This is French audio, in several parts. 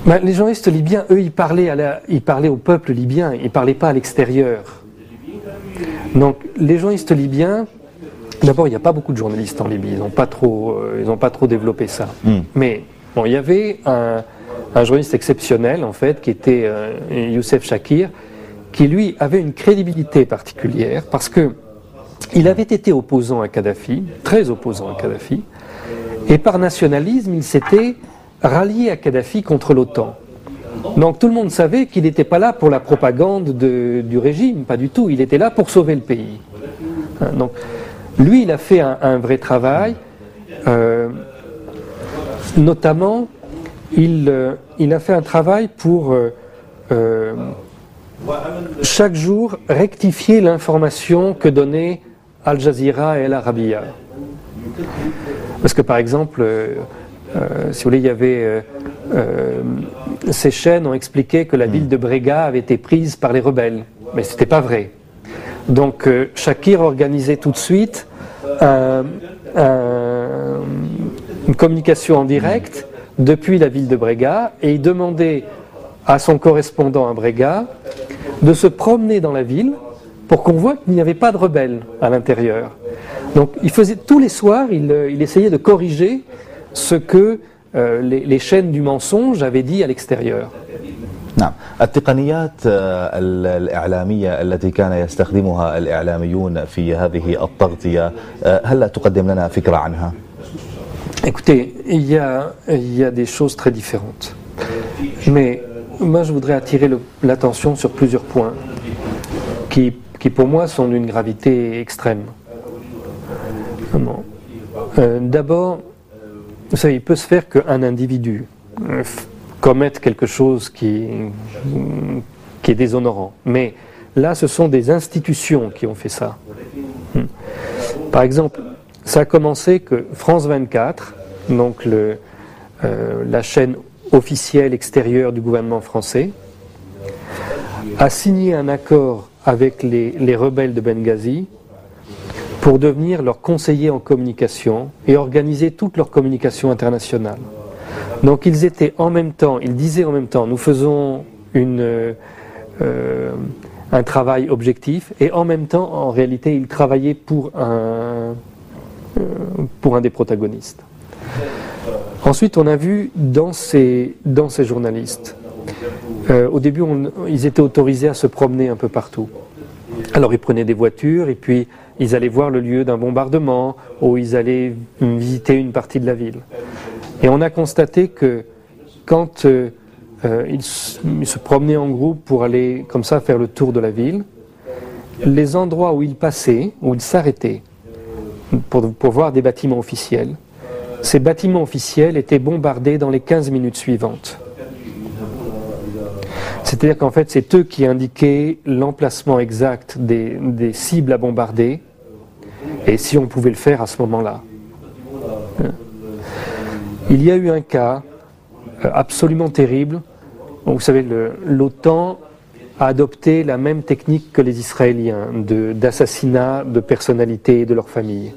Ben, les journalistes libyens, eux, ils parlaient au peuple libyen, ils ne parlaient pas à l'extérieur. Donc les journalistes libyens, d'abord il n'y a pas beaucoup de journalistes en Libye, ils n'ont pas trop développé ça. Mais bon, il y avait un journaliste exceptionnel en fait, qui était Youssef Chakir, qui lui avait une crédibilité particulière parce que il avait été opposant à Kadhafi, très opposant à Kadhafi, et par nationalisme il s'était rallié à Kadhafi contre l'OTAN. Donc tout le monde savait qu'il n'était pas là pour la propagande du régime, pas du tout, il était là pour sauver le pays. Donc lui il a fait un vrai travail, notamment il a fait un travail pour chaque jour rectifier l'information que donnait Al Jazeera et El Arabiya. Parce que par exemple, si vous voulez, il y avait ces chaînes ont expliqué que la ville de Brega avait été prise par les rebelles, mais ce n'était pas vrai. Donc Chakir organisait tout de suite une communication en direct depuis la ville de Brega et il demandait à son correspondant à Brega de se promener dans la ville pour qu'on voit qu'il n'y avait pas de rebelles à l'intérieur. Donc il faisait tous les soirs, il essayait de corriger ce que les chaînes du mensonge avaient dit à l'extérieur. نعم، التقنيات الإعلامية التي كان يستخدمها الإعلاميون في هذه التغطية هل تقدم لنا فكرة عنها؟ Écoutez, il y a des choses très différentes. Mais moi je voudrais attirer l'attention sur plusieurs points qui pour moi sont d'une gravité extrême. D'abord, vous savez, il peut se faire qu'un individu commette quelque chose qui est déshonorant. Mais là, ce sont des institutions qui ont fait ça. Par exemple, ça a commencé que France 24, donc la chaîne officielle extérieure du gouvernement français, a signé un accord avec les rebelles de Benghazi pour devenir leur conseiller en communication et organiser toute leur communication internationale. Donc ils étaient en même temps, ils disaient en même temps, nous faisons un travail objectif, et en même temps, en réalité, ils travaillaient pour un des protagonistes. Ensuite, on a vu dans ces journalistes, au début, ils étaient autorisés à se promener un peu partout. Alors ils prenaient des voitures et puis ils allaient voir le lieu d'un bombardement ou ils allaient visiter une partie de la ville. Et on a constaté que quand ils se promenaient en groupe pour aller comme ça faire le tour de la ville, les endroits où ils passaient, où ils s'arrêtaient pour voir des bâtiments officiels, ces bâtiments officiels étaient bombardés dans les 15 minutes suivantes. C'est-à-dire qu'en fait, c'est eux qui indiquaient l'emplacement exact des cibles à bombarder, et si on pouvait le faire à ce moment-là. Il y a eu un cas absolument terrible. Vous savez, l'OTAN a adopté la même technique que les Israéliens d'assassinat de personnalités et de leurs familles.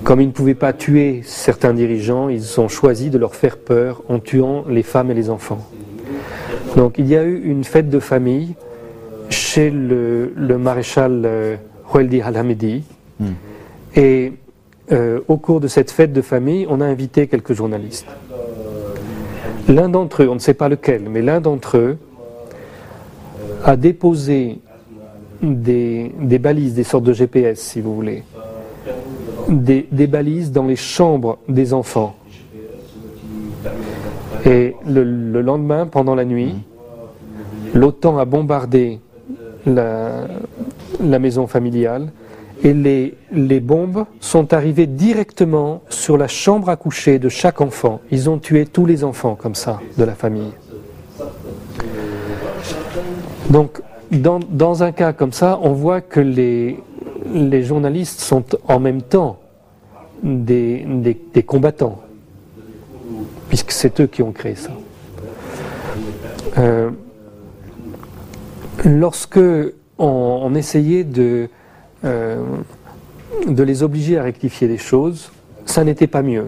Comme ils ne pouvaient pas tuer certains dirigeants, ils ont choisi de leur faire peur en tuant les femmes et les enfants. Donc il y a eu une fête de famille chez le maréchal Khaldi al-Hamidi et au cours de cette fête de famille, on a invité quelques journalistes. L'un d'entre eux, on ne sait pas lequel, mais l'un d'entre eux a déposé des balises, des sortes de GPS si vous voulez, des balises dans les chambres des enfants. Et le lendemain, pendant la nuit, l'OTAN a bombardé la maison familiale et les bombes sont arrivées directement sur la chambre à coucher de chaque enfant. Ils ont tué tous les enfants comme ça, de la famille. Donc, dans un cas comme ça, on voit que les journalistes sont en même temps des combattants, puisque c'est eux qui ont créé ça. Lorsque on essayait de les obliger à rectifier les choses, ça n'était pas mieux.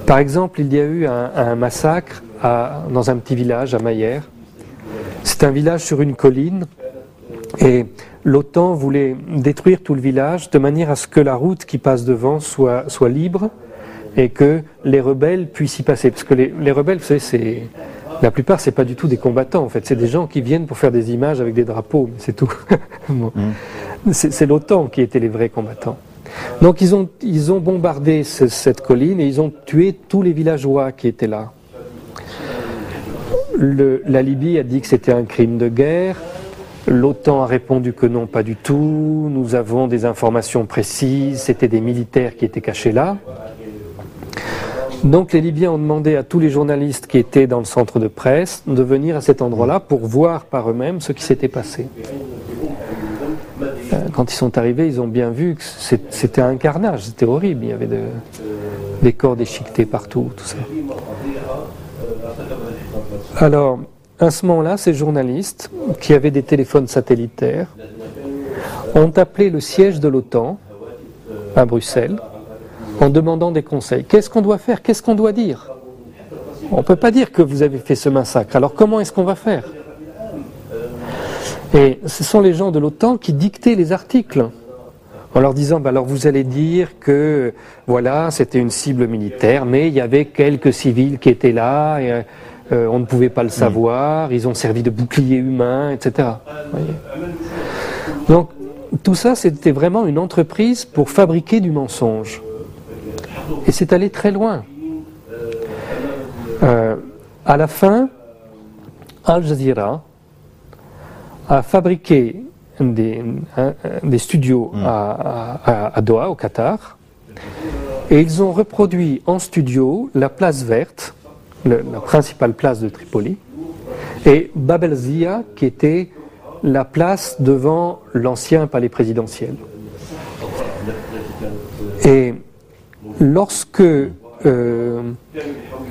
Par exemple, il y a eu un massacre dans un petit village à Mayer. C'est un village sur une colline et l'OTAN voulait détruire tout le village de manière à ce que la route qui passe devant soit libre et que les rebelles puissent y passer. Parce que les rebelles, vous savez, la plupart, c'est pas du tout des combattants en fait. C'est des gens qui viennent pour faire des images avec des drapeaux, c'est tout. Bon. C'est l'OTAN qui étaient les vrais combattants. Donc ils ont bombardé cette colline et ils ont tué tous les villageois qui étaient là. La Libye a dit que c'était un crime de guerre. L'OTAN a répondu que non, pas du tout. Nous avons des informations précises. C'était des militaires qui étaient cachés là. Donc les Libyens ont demandé à tous les journalistes qui étaient dans le centre de presse de venir à cet endroit-là pour voir par eux-mêmes ce qui s'était passé. Quand ils sont arrivés, ils ont bien vu que c'était un carnage, c'était horrible. Il y avait des corps déchiquetés partout, tout ça. Alors, à ce moment-là, ces journalistes, qui avaient des téléphones satellitaires, ont appelé le siège de l'OTAN à Bruxelles en demandant des conseils. Qu'est-ce qu'on doit faire? Qu'est-ce qu'on doit dire? On ne peut pas dire que vous avez fait ce massacre. Alors comment est-ce qu'on va faire? Et ce sont les gens de l'OTAN qui dictaient les articles en leur disant alors vous allez dire que voilà, c'était une cible militaire, mais il y avait quelques civils qui étaient là, et, on ne pouvait pas le savoir, ils ont servi de bouclier humain, etc. Donc tout ça, c'était vraiment une entreprise pour fabriquer du mensonge. Et c'est allé très loin. À la fin, Al Jazeera a fabriqué des studios à Doha, au Qatar, et ils ont reproduit en studio la place verte, la principale place de Tripoli, et Bab el-Zia, qui était la place devant l'ancien palais présidentiel. Et lorsque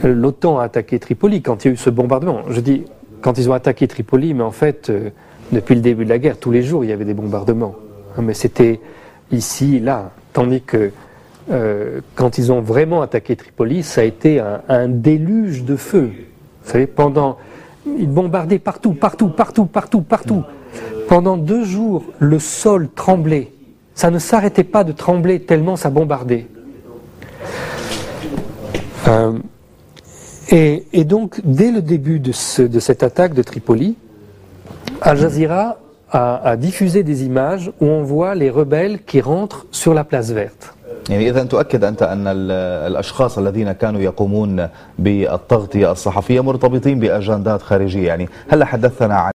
l'OTAN a attaqué Tripoli, quand il y a eu ce bombardement, je dis quand ils ont attaqué Tripoli, mais en fait, depuis le début de la guerre, tous les jours, il y avait des bombardements. Mais c'était ici, là. Tandis que quand ils ont vraiment attaqué Tripoli, ça a été un déluge de feu. Vous savez, ils bombardaient partout. Pendant 2 jours, le sol tremblait. Ça ne s'arrêtait pas de trembler tellement ça bombardait. Et donc, dès le début de cette attaque de Tripoli, Al Jazeera a diffusé des images où on voit les rebelles qui rentrent sur la place verte. يعني إذا تؤكد أنت أن الأشخاص الذين كانوا يقومون بالتغطية الصحفية مرتبطين بأجندات خارجية، يعني هل حدثنا عن